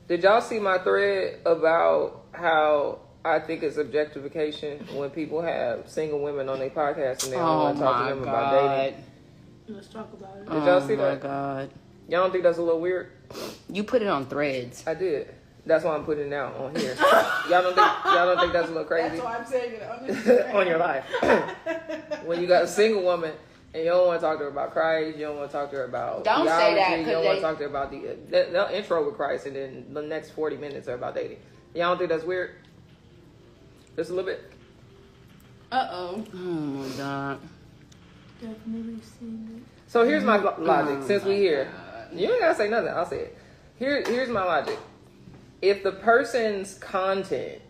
Did y'all see my thread about how I think it's objectification when people have single women on their podcast and they don't want to talk to them about dating? Let's talk about it. Did y'all see that? Oh my God. Y'all don't think that's a little weird? You put it on Threads. I did. That's why I'm putting it out on here. Y'all don't think that's a little crazy? That's why I'm saying it on your life. When you got a single woman and you don't want to talk to her about Christ, you don't want to talk to her about don't theology, say that, you don't want to talk to her about they'll intro with Christ and then the next 40 minutes are about dating. Y'all don't think that's weird? Just a little bit? Uh-oh. Oh my God. Definitely seen it. So here's my logic. Since we here, you ain't gotta say nothing. I'll say it. Here's my logic. If the person's content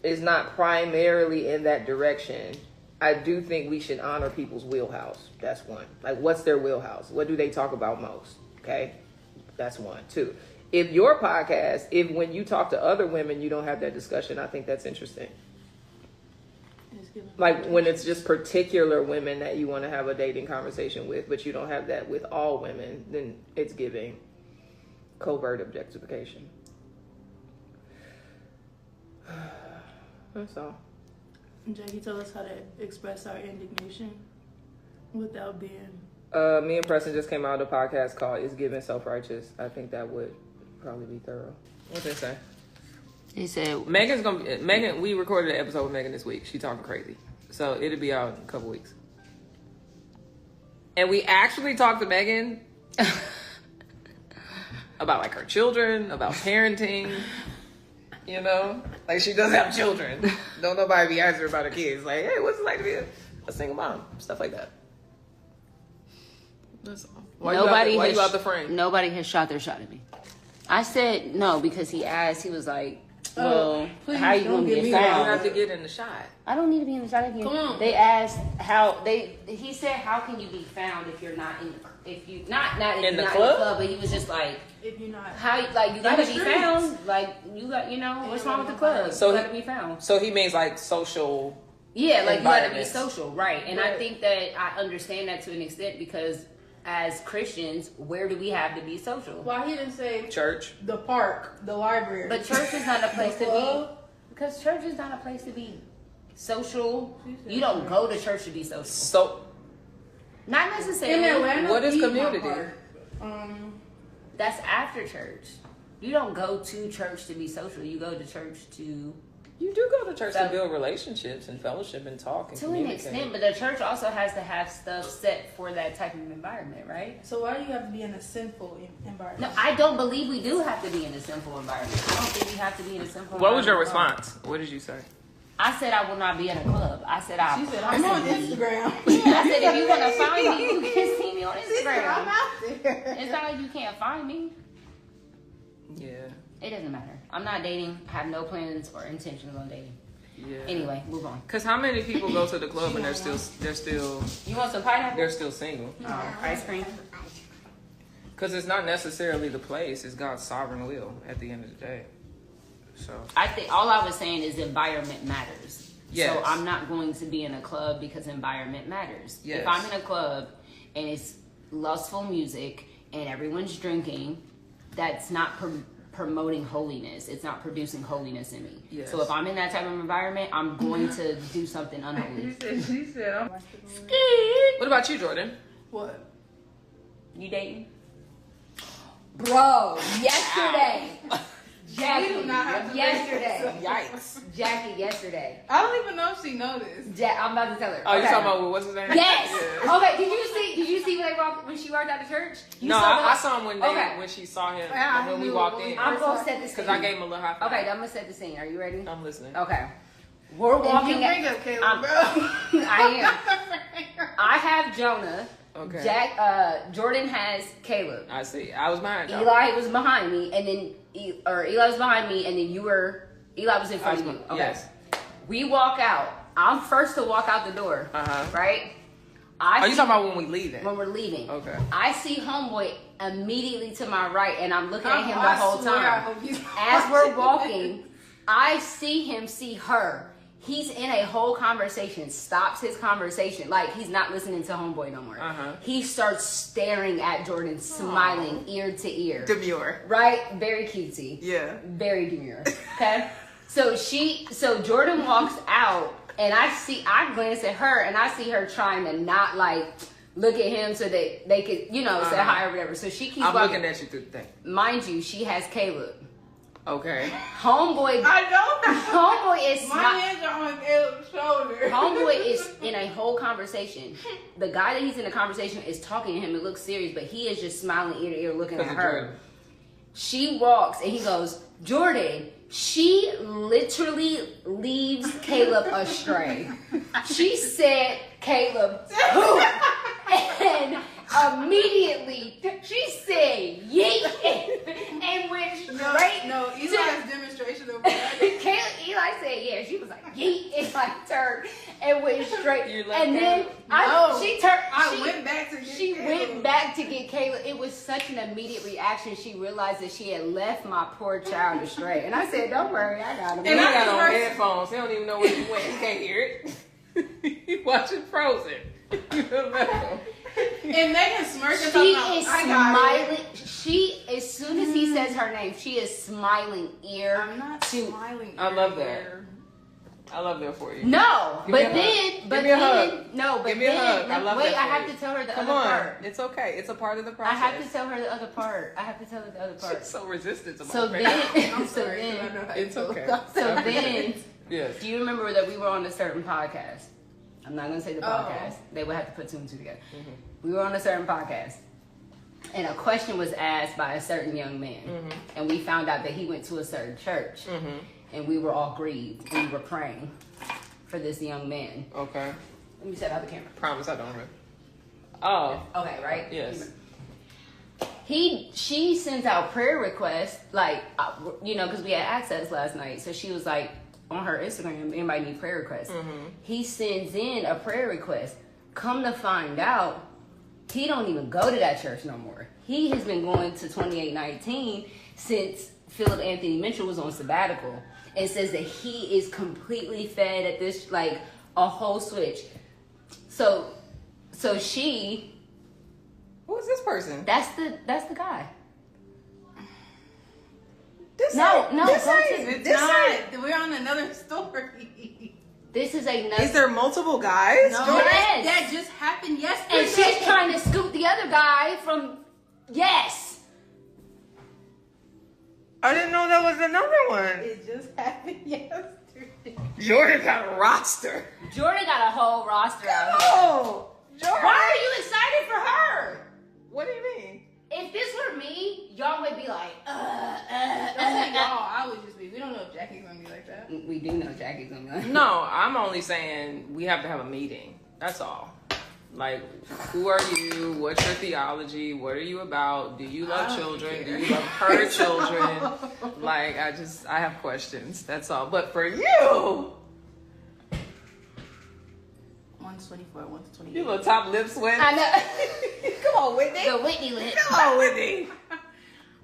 is not primarily in that direction, I do think we should honor people's wheelhouse. That's one. Like, what's their wheelhouse? What do they talk about most? Okay, that's one. Two. If your podcast, if when you talk to other women, you don't have that discussion, I think that's interesting. Like when it's just particular women that you want to have a dating conversation with, but you don't have that with all women, then it's giving covert objectification. That's all. Jackie, tell us how to express our indignation without being... Me and Preston just came out with a podcast called It's Giving Self-Righteous. I think that would probably be thorough. What's they say? He said Megan, we recorded an episode with Megan this week. She talking crazy. So it'll be out in a couple weeks. And we actually talked to Megan about like her children, about parenting, you know? Like she does have children. Don't nobody be asking her about her kids. Like, hey, what's it like to be a single mom? Stuff like that. That's all. Why you out the frame? Nobody has shot their shot at me. I said no because he asked. He was like, "Well, how you gonna get found?" You have to get in the shot. I don't need to be in the shot again. Come on. They asked he said, "How can you be found if you're not in the club?" But he was just like, if you're not you gotta be found. Like you got what's wrong with the club? So you gotta be found. So he means like social. Yeah, like you gotta be social, right? And I think that I understand that to an extent because as Christians, where do we have to be social? Why he didn't say church, the park, the library? But church is not a place to be. Because church is not a place to be social. You don't go to church to be social. So, not necessarily. In Atlanta, what is community? That's after church. You don't go to church to be social. You go to church to... You do go to church to build relationships and fellowship and talk and communicate. To an extent, but the church also has to have stuff set for that type of environment, right? So why do you have to be in a sinful environment? No, I don't believe we do have to be in a sinful environment. I don't think we have to be in a sinful environment. What was your response? What did you say? I said I will not be in a club. I said She said I'm on Instagram. I said if you want to find me, you can see me on Instagram. She said, I'm out there. It's not like you can't find me. Yeah. It doesn't matter. I'm not dating. I have no plans or intentions on dating. Yeah. Anyway, move on. Because how many people go to the club and they're still You want some pineapple? they're still single? Ice cream. Because it's not necessarily the place; it's God's sovereign will at the end of the day. So I think all I was saying is environment matters. Yes. So I'm not going to be in a club because environment matters. Yes. If I'm in a club and it's lustful music and everyone's drinking, that's not promoting holiness. It's not producing holiness in me. Yes. So if I'm in that type of environment, I'm going to do something unholy. She said, I'm... what about you, Jordan? What? You dating? Bro, yesterday. Jackie, yesterday. Yikes. Jackie, yesterday. I don't even know if she noticed. I'm about to tell her. Oh, you talking about what's his name? Yes. Yeah. Okay. Did you see when she walked out of church? I saw him when she saw him when we walked in. I'm gonna set the scene because I gave him a little high five. Okay, I'm gonna set the scene. Are you ready? I'm listening. Okay. We're walking. Bring up Caleb, bro. I am. I have Jonah. Okay. Jordan has Caleb. I see. I was behind y'all. Eli was behind me, and then Eli was behind me, and then Eli was in front of you. Okay. Yes. We walk out. I'm first to walk out the door. Right. Are you talking about when we leaving? When we're leaving. Okay. I see homeboy immediately to my right, and I'm looking at him the whole time. As we're walking, I see him see her. He's in a whole conversation, stops his conversation, like he's not listening to homeboy no more. He starts staring at Jordan, smiling ear to ear. Demure. Right? Very cutesy. Yeah. Very demure. Okay? So Jordan walks out, and I glance at her, and I see her trying to not like look at him so that they could, say hi or whatever. So she keeps I'm walking. looking at you through the thing. Mind you, she has Caleb. Okay. Homeboy. I know. Homeboy is my hands are on Caleb's shoulder. Homeboy is in a whole conversation. The guy that he's in the conversation is talking to him. It looks serious, but he is just smiling ear to ear, looking at her. Jordan. She walks and he goes, Jordan. She literally leaves Caleb astray. She said, Caleb, who? And immediately she said, yeet, and went straight. No, Eli's demonstration of that. Eli said, yeah. She was like, yeet, and like turned and went straight. And then I went back to get She Caleb. went back to get Caleb. It was such an immediate reaction. She realized that she had left my poor child astray. And I said, don't worry, I got him. And I got on headphones. He don't even know where he went. He can't hear it. He watching Frozen. You left him. And Megan smirking. She is smiling. She, as soon as he says her name, she is smiling ear. I'm not smiling. I love that. I love that for you. No, Give me but a then, hug. but Give me a then, hug. no, but Give me a hug. then, I love wait, that I for have you. to tell her the Come other on. part. It's okay. It's a part of the I process. have to tell her the other part. I have to tell her the other part. She's so resistant to my So face. then, I'm so sorry, 'cause I then, know how It's you feel. okay. so then, Yes. do you remember that we were on a certain podcast? I'm not going to say the podcast. They would have to put two and two together. We were on a certain podcast. And a question was asked by a certain young man. And we found out that he went to a certain church. And we were all grieved. And we were praying for this young man. Okay. Let me set out the camera. Promise I don't remember. Oh. Okay, right? Yes. She sends out prayer requests, like, because we had access last night. So she was like, on her Instagram, anybody need prayer requests? He sends in a prayer request. Come to find out, he don't even go to that church no more. He has been going to 2819 since Philip Anthony Mitchell was on sabbatical, and says that he is completely fed at this, like, a whole switch. So she, Who is this person? that's the guy. This No, ain't- no, this go ain't- to- It's this not. ain't- We're on another story. This is another. Is there multiple guys? No, Yes. that just happened yesterday. And she's trying to scoop the other guy from. Yes. I didn't know that was another one. It just happened yesterday. Jordan got a roster. Jordan got a whole roster out here. Oh, Jordan. Why are you excited for her? What do you mean? If this were me, y'all would be like, Don't say y'all. I would just be. We don't know if Jackie's gonna be like that. We do know Jackie's gonna be like. No, I'm only saying we have to have a meeting. That's all. Like, who are you? What's your theology? What are you about? Do you love children? Do you love her children? Like, I have questions. That's all. But for you, 124, 128. you little top lip sweat. I know. Come on, Whitney. The Whitney lip. Come on, Whitney.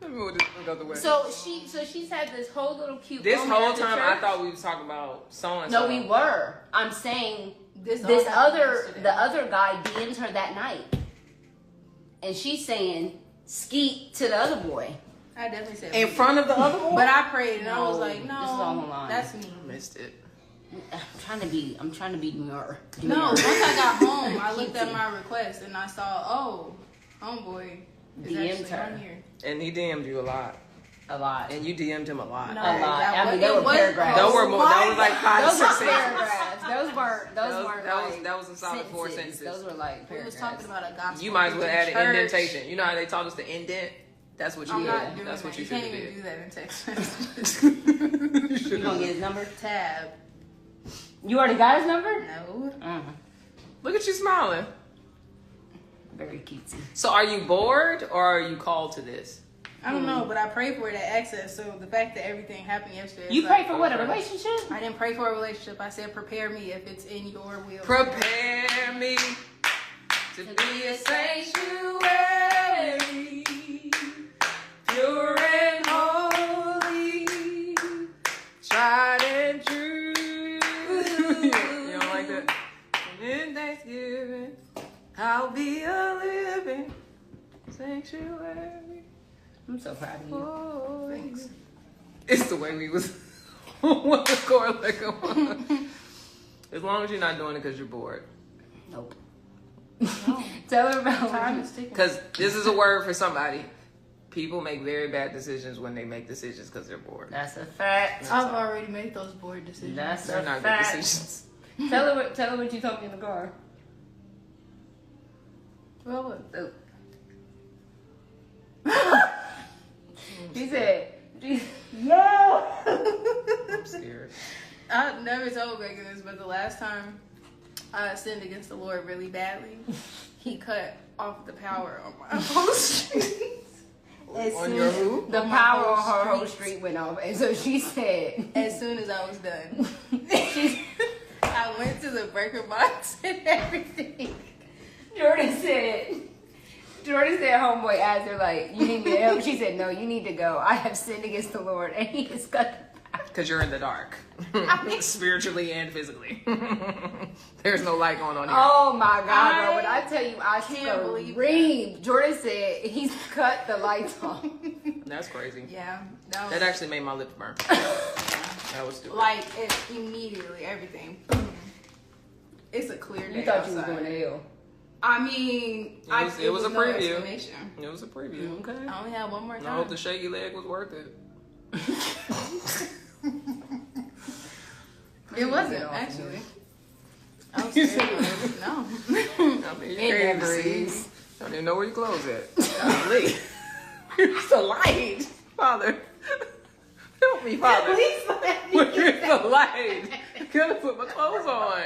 Let me move this the other way. So she's had this whole little cute. This moment whole at the time, I church. thought we was talking about so and so. No, we were. I'm saying This the yesterday. other guy DM'd her that night, and she's saying skeet to the other boy. I definitely said in front of the other one. But I prayed and I was No, like, no, this is all online. that's me. I missed it. I'm trying to be demure. No, once I got home, I looked at my request and I saw, homeboy is DM'd actually her. on here. And he DM'd you a lot. A lot. And you DM'd him a lot. No, A lot. that I mean, was- they it were was- paragraphs. Those were more. That was like 5 Those to were 6 sentences. paragraphs. Those weren't That was like a solid 4 sentences. Those were like We was paragraphs. talking about a gospel. You might as well add an church. indentation. You know how they taught us to indent? That's what you I'm did. not doing That's what that. you You should can't have even do did. that in text messages. You gonna get his number? Tab. You already got his number? No. Look at you smiling. Very cutesy. So are you bored or are you called to this? I don't know, but I prayed for that access. So the fact that everything happened yesterday. You it's pray like, for what? A relationship? I didn't pray for a relationship. I said, prepare me if it's in your will. Prepare me to be a sanctuary, pure and holy, tried and true. I'll be a living sanctuary. I'm so proud of you. Oh, Thanks. it's the way we was on the chord like a as long as you're not doing it because you're bored. Nope. No. Tell her about Time is ticking. Because this is a word for somebody. People make very bad decisions when they make decisions because they're bored. That's a fact. I've already made those board decisions. That's They're a not fact. good decisions. Tell her what you told me in the car. Well, what? Oh. She said, no. I'm scared. I never told Megan this, but the last time I sinned against the Lord really badly, he cut off the power on my whole street. On your who? The On my power whole on her whole street. street went off. And so she said, As soon as I was done, I went to the breaker box and everything. Jordan said, homeboy asked her, like, you need me to help? She said, no, you need to go. I have sinned against the Lord. And he has cut the power. Because you're in the dark. Spiritually and physically. There's no light going on here. Oh my God, bro. When I tell you, I can't believe screamed. Jordan said he's cut the lights off. That's crazy. Yeah, that was That actually made my lips burn. That was stupid. like it immediately. Everything. It's a clear day. You thought you was outside. going to hell. I mean, It was a no preview. explanation. It was a preview. Okay. I only had one more I time. hope the shaky leg was worth it. It wasn't Get off actually. I was scared. No. I mean, you It can't never even see. is. Don't even know where your clothes at. Golly. It's the light. Father. Help me, Father. Please let me. Where's the light? I gotta put my clothes on.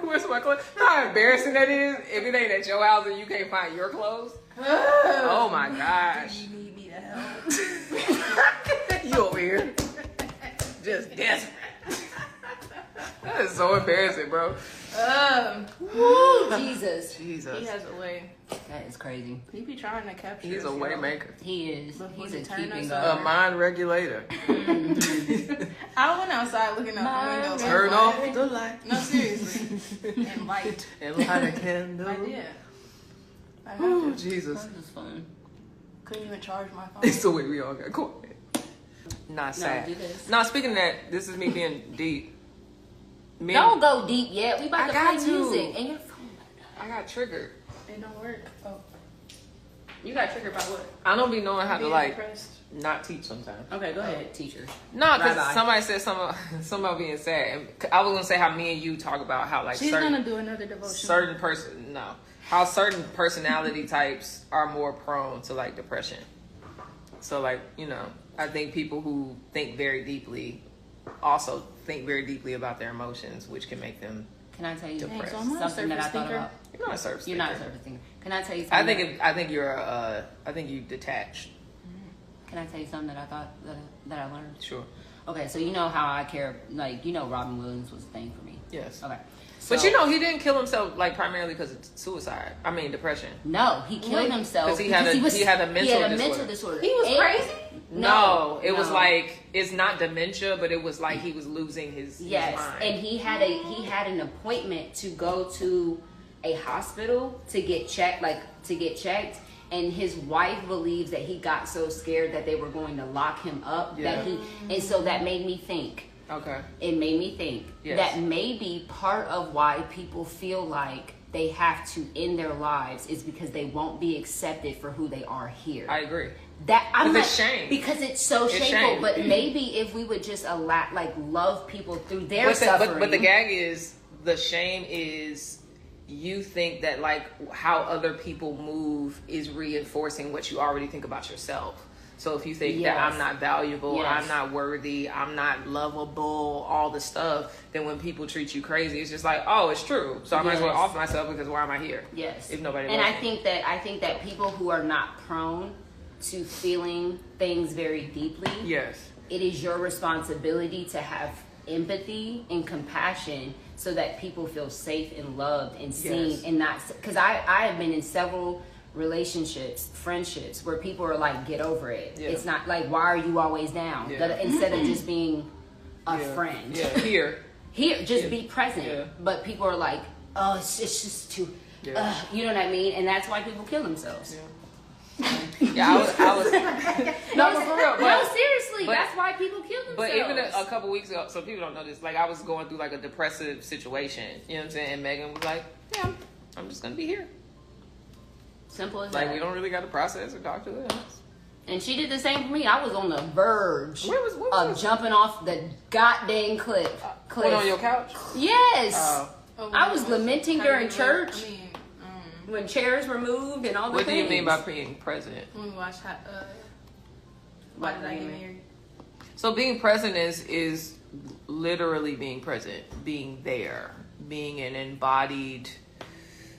Where's my clothes? How embarrassing that is if it ain't at your house and you can't find your clothes. Oh my Do gosh. you need me to help? You over here. Just desperate. That is so embarrassing, bro. Woo, Jesus. Jesus. He has a way. That is crazy. He be trying to capture. He's a us, way y'all. maker. He is. Before He's he a turn keeping us God. A mind regulator. I went outside looking out the window. like, Turn off the light. No, seriously. And light. And light a candle. I did. I have Oh, to. Jesus. That was fun. Couldn't even charge my phone. It's the way we all got quiet. Not No, sad. do this. Now, speaking of that, this is me being deep. Me Don't go deep yet. We about I to got play to. music. And your phone. I got triggered. It don't work. Oh, You got triggered by what? I don't be knowing how to, being like, depressed. not teach sometimes. Okay, go ahead, teacher. No, because Bye-bye. somebody said something about being sad. And I was going to say how me and you talk about how, like, She's certain... gonna do another devotion. How certain personality types are more prone to like depression. So like, you know, I think people who think very deeply also think very deeply about their emotions, which can make them Can I tell you Depressed. So I'm not a something that I surface thought thinker. about? you're not a surface You're not a thinker. surface thinker. Can I tell you something? I think you're I think you detached. Can I tell you something that I thought that I learned? Sure. Okay, so you know how I care, like, you know Robin Williams was a thing for me. Yes. Okay. But So- you know, he didn't kill himself like primarily because of suicide. I mean, depression. No, he killed himself 'Cause he had a mental disorder. He was And- crazy? No, it was no. like it's not dementia, but it was like he was losing his Yes, mind. and he had an appointment to go to a hospital to get checked, and his wife believes that he got so scared that they were going to lock him up and so that made me think. Okay. It made me think Yes. that maybe part of why people feel like they have to end their lives is because they won't be accepted for who they are here. I agree. That I'm Because like, it's shame. because it's so It's shameful. shame. But maybe if we would just love people through their suffering. But the gag is the shame is you think that like how other people move is reinforcing what you already think about yourself. So if you think that Yes. I'm not valuable, Yes. I'm not worthy, I'm not lovable, all the stuff, then when people treat you crazy, it's just like, oh, it's true. So I might as well Yes. off myself because why am I here? Yes. If nobody and loves I me. think that people who are not prone to feeling things very deeply, Yes. it is your responsibility to have empathy and compassion so that people feel safe and loved and seen Yes. and not because I have been in several relationships, friendships where people are like, get over it. Yeah. It's not like, why are you always down? Yeah. Instead of just being a Yeah. friend. Yeah, here. Here, just Yeah. be present. Yeah. But people are like, oh, it's just too, Yeah. You know what I mean? And that's why people kill themselves. Yeah, I was no, but for real. No, seriously, that's why people kill themselves. But even a couple weeks ago, so people don't know this. Like I was going through like a depressive situation. You know what I'm saying? And Megan was like, "Yeah, I'm just gonna be here." Simple as like that. We don't really got to process or talk to it. And she did the same for me. I was on the verge what of jumping off the goddamn cliff. What, on your couch? Yes. I was lamenting during church. I mean, when chairs were moved and all the What things. do you mean by being present? when we watched Why Did I Get Married? So being present is literally being present, being there, being an embodied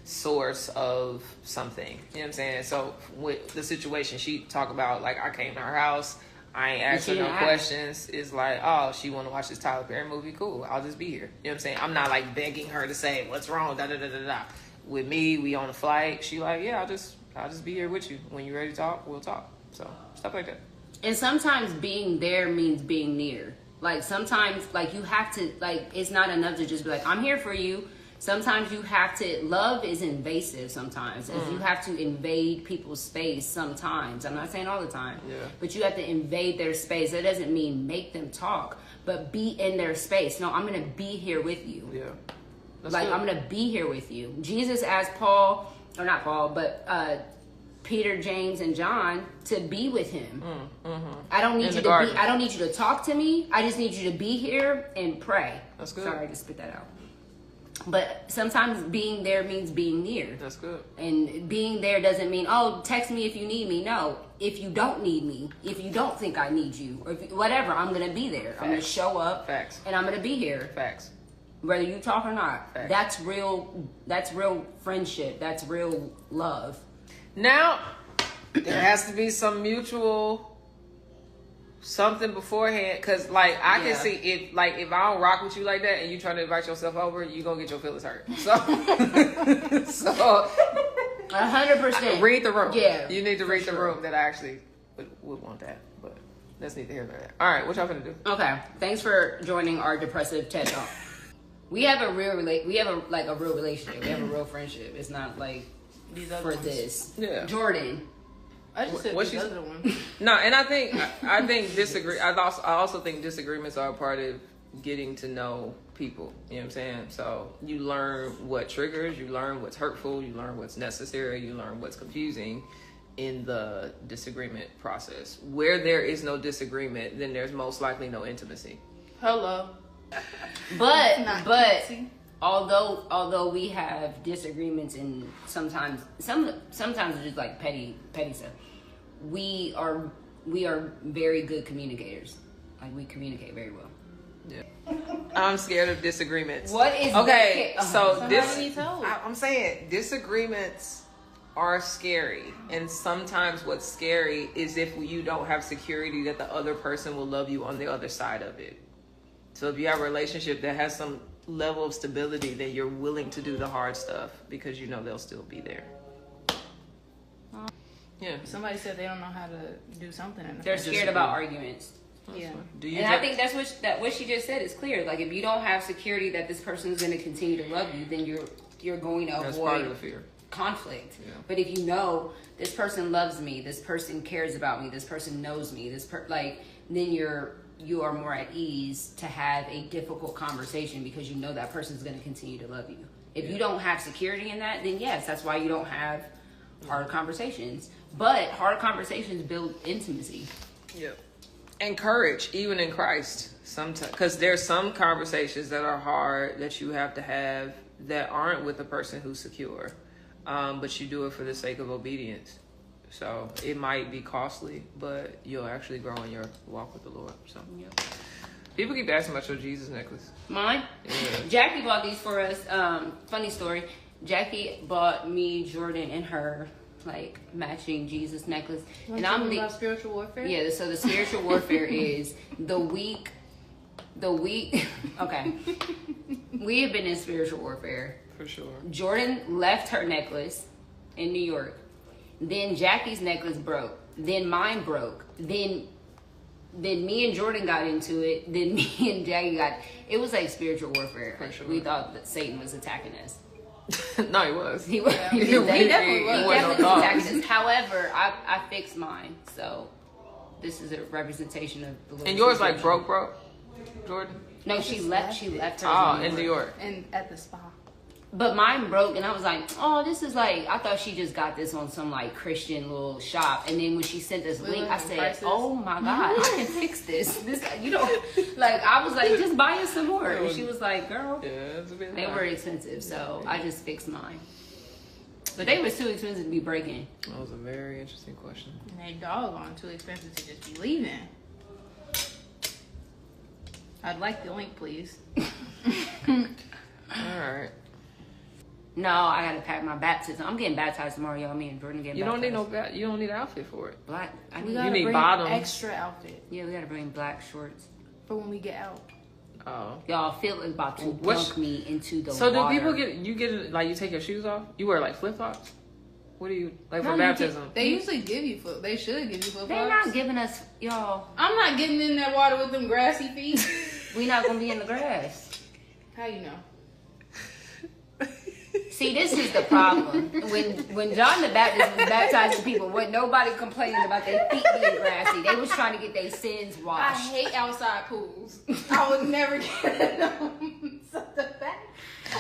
source of something. You know what I'm saying? So with the situation she talked about, like I came to her house, I ain't asked her no questions. It's like, oh, she want to watch this Tyler Perry movie? Cool, I'll just be here. You know what I'm saying? I'm not like begging her to say what's wrong. Da da da da da. With me, we on a flight. She like, yeah, I'll just be here with you. When you're ready to talk, we'll talk. So stuff like that. And sometimes being there means being near. Like sometimes, like you have to, like it's not enough to just be like, I'm here for you. Sometimes you have to. Love is invasive. Sometimes you have to invade people's space. Sometimes I'm not saying all the time, but you have to invade their space. That doesn't mean make them talk, but be in their space. No, I'm gonna be here with you. Yeah. That's like good. I'm gonna be here with you. Jesus asked Paul, or not Paul, but Peter, James, and John to be with him. I don't need you to be. I don't need you to talk to me. I just need you to be here and pray. That's good. Sorry, I just spit that out. But sometimes being there means being near. That's good. And being there doesn't mean, oh, text me if you need me. No, if you don't need me, if you don't think I need you, or if, whatever, I'm gonna be there. I'm gonna show up. Facts. And I'm gonna be here. Facts. Whether you talk or not. Facts. That's real friendship. That's real love. Now, there has to be some mutual something beforehand. Because, like, I can see if I don't rock with you like that and you try to invite yourself over, you going to get your feelings hurt. So, 100%. Read the room. Yeah. You need to read the room that I actually would want that. But that's neither here nor there. All right, what y'all finna do? Okay. Thanks for joining our depressive TED Talk. We have a real relationship. We have a real friendship. It's not like These other for ones. this. Yeah. Jordan. I just said these other ones. No, and I think I also think disagreements are a part of getting to know people. You know what I'm saying? So you learn what triggers, you learn what's hurtful, you learn what's necessary, you learn what's confusing in the disagreement process. Where there is no disagreement, then there's most likely no intimacy. Hello. But although we have disagreements and sometimes it's just like petty stuff, we are very good communicators. Like we communicate very well. Yeah. I'm scared of disagreements. What is okay? So I'm saying disagreements are scary, and sometimes what's scary is if you don't have security that the other person will love you on the other side of it. So if you have a relationship that has some level of stability, then you're willing to do the hard stuff because you know they'll still be there. Yeah. Somebody said they don't know how to do something. They're scared about arguments. Yeah. I think that's what she just said is clear. Like if you don't have security that this person is going to continue to love you, then you're going to that's part of avoid the fear. conflict. Yeah. But if you know this person loves me, this person cares about me, this person knows me, then you are more at ease to have a difficult conversation because you know that person's going to continue to love you. If you don't have security in that, then yes, that's why you don't have hard conversations. But hard conversations build intimacy. Yeah. And courage, even in Christ, sometimes, because there's some conversations that are hard that you have to have that aren't with a person who's secure, but you do it for the sake of obedience. So it might be costly, but you'll actually grow in your walk with the Lord. So people keep asking about your Jesus necklace. Mine? Yeah. Jackie bought these for us. Funny story. Jackie bought me, Jordan, and her matching Jesus necklace. And I'm about spiritual warfare. Yeah. So the spiritual warfare is the week. Okay. We have been in spiritual warfare For sure. Jordan left her necklace in New York. Then Jackie's necklace broke. Then mine broke. Then me and Jordan got into it. Then me and Jackie it was like spiritual warfare. For sure. We thought that Satan was attacking us. No, he was. He was. Yeah. He He definitely was. He wasn't definitely no was thought. acting. However, I fixed mine, so this is a representation of the. And yours like broke, Jordan? No, she left. She left her. Oh, in New York. And at the spa. But mine broke, and I was like, "Oh, this is like." I thought she just got this on some like Christian little shop, and then when she sent this link, I said, prices. "Oh my god, I can fix this." This, you know, like I was like, "Just buy us some more." And she was like, "Girl, Yeah, it's a bit they high. were expensive, so I just fixed mine." But they were too expensive to be breaking. That was a very interesting question. And they doggone too expensive to just be leaving. I'd like the link, please. All right. No, I gotta pack my baptism. I'm getting baptized tomorrow, y'all. Me and Jordan getting You don't baptized. need no. You don't need an outfit for it. Black. I We need. gotta need bring bottoms. extra outfit Yeah, we gotta bring black shorts. for when we get out. Oh. Y'all, Phil is about to What's- dunk me into the So water. do people get like you take your shoes off? You wear like flip flops? What do you like for No, baptism? They usually give you flip. They should give you flip They're flops. not giving us, y'all. I'm not getting in that water with them grassy feet. We not gonna be in the grass. How you know? See, this is the problem. When John the Baptist was baptizing people, wasn't nobody complaining about their feet being grassy. They was trying to get their sins I washed. hate outside pools. I would never get in them. So the fact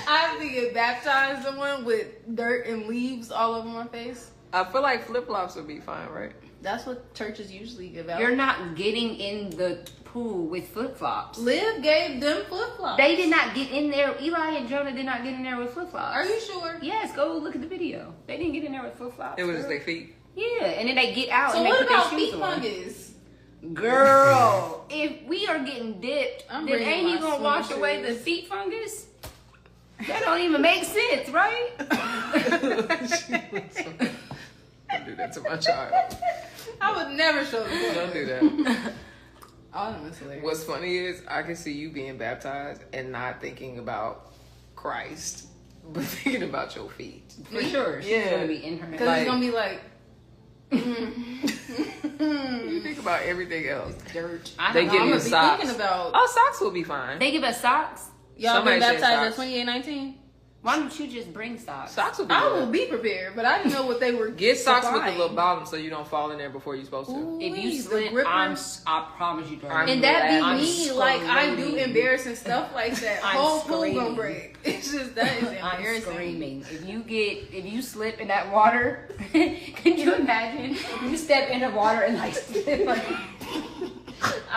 I have to get baptized someone with dirt and leaves all over my face. I feel like flip flops would be fine, right? That's what churches usually give out. You're not getting in the pool with flip flops. Liv gave them flip flops. They did not get in there. Eli and Jonah did not get in there with flip flops. Are you sure? Yes, go look at the video. They didn't get in there with flip flops. It was just their feet. Yeah, and then they get out So and they what put their about shoes feet on. fungus? Girl, if we are getting dipped, I'm then bringing ain't he my gonna wash swimming away the shoes. feet fungus? That don't even make sense, right? Don't do that to my child. I would never show them. Don't do that. Honestly. What's funny is I can see you being baptized and not thinking about Christ, but thinking about your feet. For sure. She's Yeah. gonna be in her. Because Like- it's gonna be like. You think about everything else. dirt. They give I'm you gonna be socks. thinking about. Oh, socks will be fine. They give us socks. Y'all Somebody been said baptized at socks. 2819? Why don't you just bring socks? Socks will be I good. will be prepared, but I didn't know what they were. Get socks with the supplying. little bottom so you don't fall in there before you're supposed to. Ooh, If you the slip, grippers. I promise you, Jordan. I'm And that be I'm me, like I do screaming. embarrassing stuff like that. I'm Whole pool screaming. gonna break. It's just that is I'm embarrassing. screaming. If you slip in that water, can you imagine? You step in the water and like slip.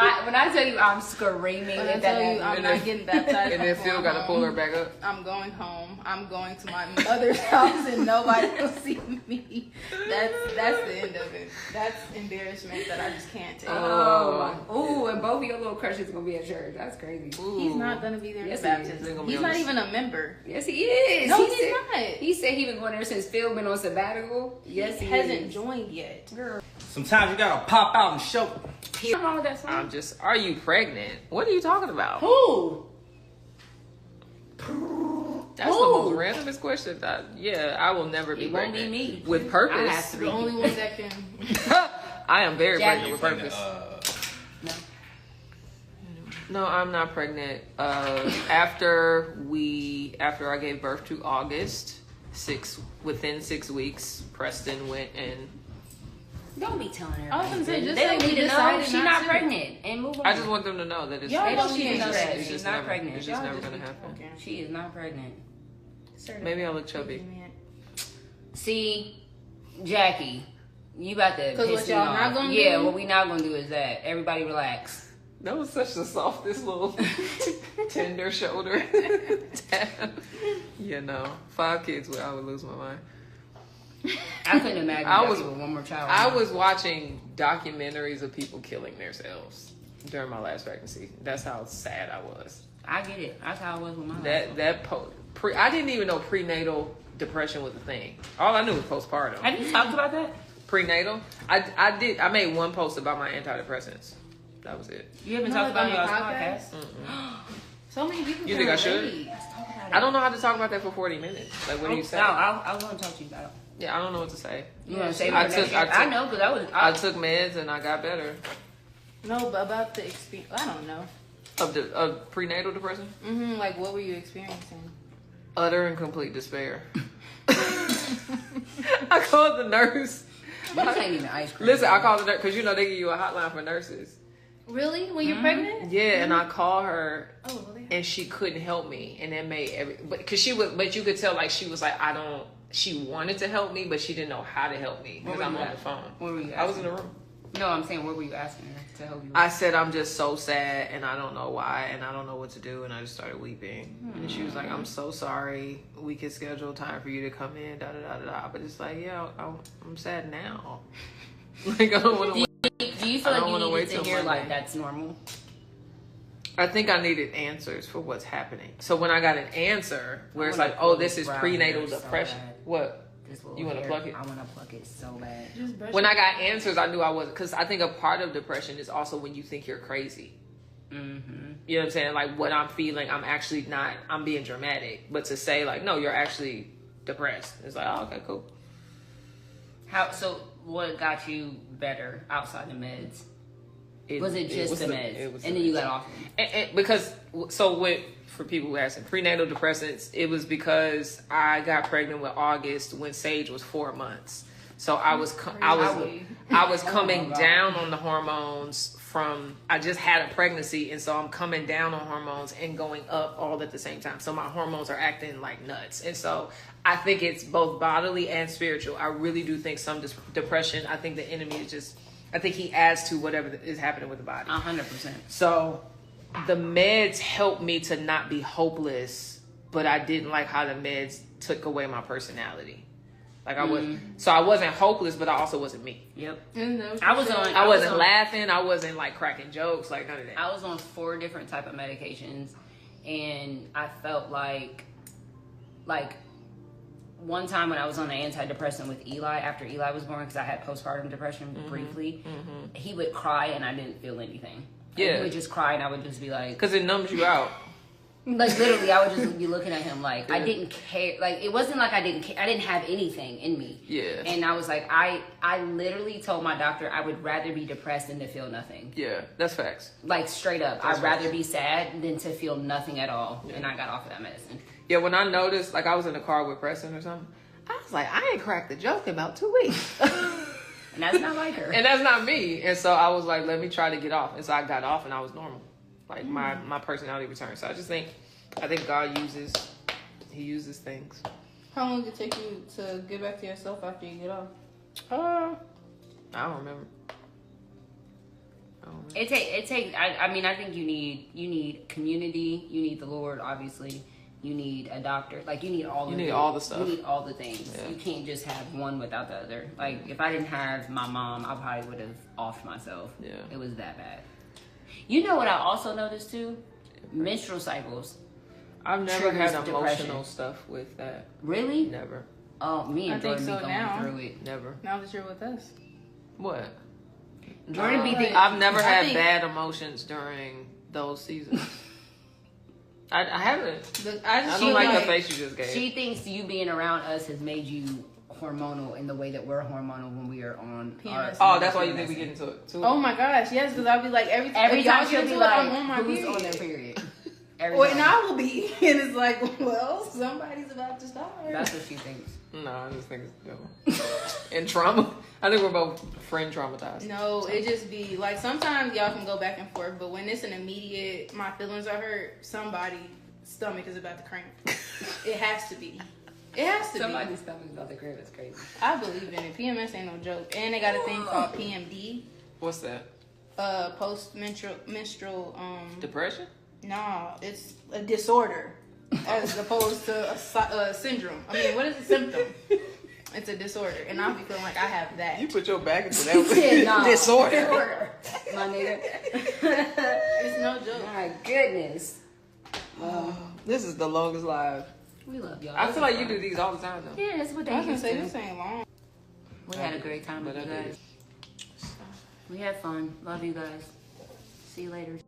Like, when I tell you I'm screaming, When I if tell that you happens. I'm not getting baptized, And then I'm Phil going got to pull her home. back up. I'm going home. I'm going to my mother's house and nobody will see me. That's the end of it. That's embarrassment that I just can't take. Ooh, and both of your little crushes gonna be at church. That's crazy. He's not gonna be there Yes, for he is. They're baptism. gonna be He's on not the- even a member. Yes, he is. No, he he's said, not. He said he been going there since Phil been on sabbatical. Yes, He he hasn't is. joined yet. Girl, Sometimes you gotta pop out and show. what's wrong with that song? Are you pregnant? What are you talking about? Who? That's the most randomest question. I will never be It won't pregnant. be me. With I have purpose. to The only one that can. I am very Jackie. pregnant with purpose. No. No, I'm not pregnant. After I gave birth to August, within 6 weeks, Preston went and Don't be telling her. I was gonna say, just they don't say need we to know decided she's not not to. pregnant and move on. I just want them to know that it's Y'all They know don't she need to ain't know that pregnant. she's not never, pregnant. It's just Y'all never just gonna be happen. talking. She is not pregnant. Maybe I look chubby. See, Jackie, you about to 'Cause piss what me y'all off. not gonna Yeah, do? what we not gonna do is that. Everybody relax. That was such the softest little tender shoulder tap. You know, 5 kids, I would lose my mind. I couldn't imagine I Jackie was- with one more child. I was watching documentaries of people killing themselves during my last pregnancy. That's how sad I was. I get it. That's how I was with my I didn't even know prenatal depression was a thing. All I knew was postpartum. Have you talked about that? Prenatal. I made one post about my antidepressants. That was it. You haven't No, talked about on it on the your podcast? podcast? So many people. You can think I should? relate. I don't know how to talk about that for 40 minutes. Like, what do you say? No, I was going to talk to you about it. Yeah, I don't know what to say. You want to say I it for took- next year? I I took- know, because I took meds and I got better. No, but about the experience. I don't know. Of prenatal depression? Like, what were you experiencing? Utter and complete despair. I called the nurse. This ain't even ice cream. Listen, I called the nurse because you know they give you a hotline for nurses. Really? When you're pregnant? Yeah, and I called her, Oh, and she couldn't help me, and that made but you could tell like she was like she wanted to help me, but she didn't know how to help me because I'm on the phone. What were you asking? I was in the room. No, I'm saying, what were you asking her to help you with? I said, I'm just so sad, and I don't know why, and I don't know what to do, and I just started weeping. And she was like, I'm so sorry. We could schedule time for you to come in, da-da-da-da-da. But it's like, yeah, I'm sad now. Like, I don't want to wait. Do you feel like you needed to hear, Monday. like, that's normal? I think I needed answers for what's happening. So when I got an answer where it's wanna like, oh, pull this this is brown prenatal hair so depression. bad. What? This little You want to hair, pluck it? I want to pluck it so bad. Just brush When it. I got answers, I knew I wasn't. Because I think a part of depression is also when you think you're crazy. Mm-hmm. You know what I'm saying? Like, what I'm feeling, I'm actually not, I'm being dramatic. But to say, like, no, you're actually depressed. It's like, oh, okay, cool. So what got you better outside the meds? Was it just the meds? And then you got off them? Because, for people who asking, prenatal depressants, it was because I got pregnant with August when Sage was 4 months. So I was coming down on the hormones I just had a pregnancy, and so I'm coming down on hormones and going up all at the same time. So my hormones are acting like nuts. And so I think it's both bodily and spiritual. I really do think some depression, I think the enemy is just, I think he adds to whatever is happening with the body. 100%. So the meds helped me to not be hopeless, but I didn't like how the meds took away my personality. Like I wasn't hopeless, but I also wasn't me. Yep. I wasn't laughing. I wasn't like cracking jokes, like none of that. I was on 4 different type of medications, and I felt like one time when I was on an antidepressant with Eli after Eli was born, because I had postpartum depression briefly, he would cry and I didn't feel anything. Yeah. He would just cry and I would just be like... Because it numbs you out. Like, literally, I would just be looking at him like, I didn't care. Like, it wasn't like I didn't care. I didn't have anything in me. Yeah. And I was like, I literally told my doctor I would rather be depressed than to feel nothing. Yeah, that's facts. Like, straight up. I'd rather be sad than to feel nothing at all. Yeah. And I got off of that medicine. Yeah, when I noticed, like, I was in the car with Preston or something, I was like, I ain't cracked the joke in about 2 weeks. And that's not like her. And that's not me. And so I was like, let me try to get off. And so I got off and I was normal. Like, my personality returned. So I think God uses things. How long did it take you to get back to yourself after you get off? I don't remember. It take. I mean, I think you need community. You need the Lord, obviously. You need a doctor. Like, you need all. You need all the stuff. You need all the things. Yeah. You can't just have one without the other. Like, if I didn't have my mom, I probably would have offed myself. Yeah. It was that bad. You know what I also noticed too? Menstrual cycles. I've never had emotional stuff with that. Really? Never. Oh, me and Jordan be going through it. Never. Now that you're with us. What? Jordan be thinking. I've never had bad emotions during those seasons. I haven't. I don't like the face you just gave. She thinks you being around us has made you hormonal in the way that we're hormonal when we are on PMS. Oh, that's why you think we get into it too? Oh my gosh, yes, because I'll be like every time she'll be like, I'm on my who's period. on their period? And I will be, and it's like, well, somebody's about to start. That's what she thinks. No, I just think it's and trauma. I think we're both friend traumatized. No, it just be like sometimes y'all can go back and forth, but when it's an immediate, my feelings are hurt, somebody's stomach is about to cramp. It has to be. It has to Somebody's stomach's about to cramp. It's crazy. I believe in it. PMS ain't no joke, and they got a thing called PMD. What's that? Post-menstrual depression. No, it's a disorder as opposed to a syndrome. I mean, what is a symptom? It's a disorder, and I be feeling like I have that. You put your back into that disorder. My nigga. It's no joke. My goodness. This is the longest live. We love y'all. I feel like you do these all the time, though. Yeah, that's what they I was used to. This ain't long. We had a great time with you guys. We had fun. Love you guys. See you later.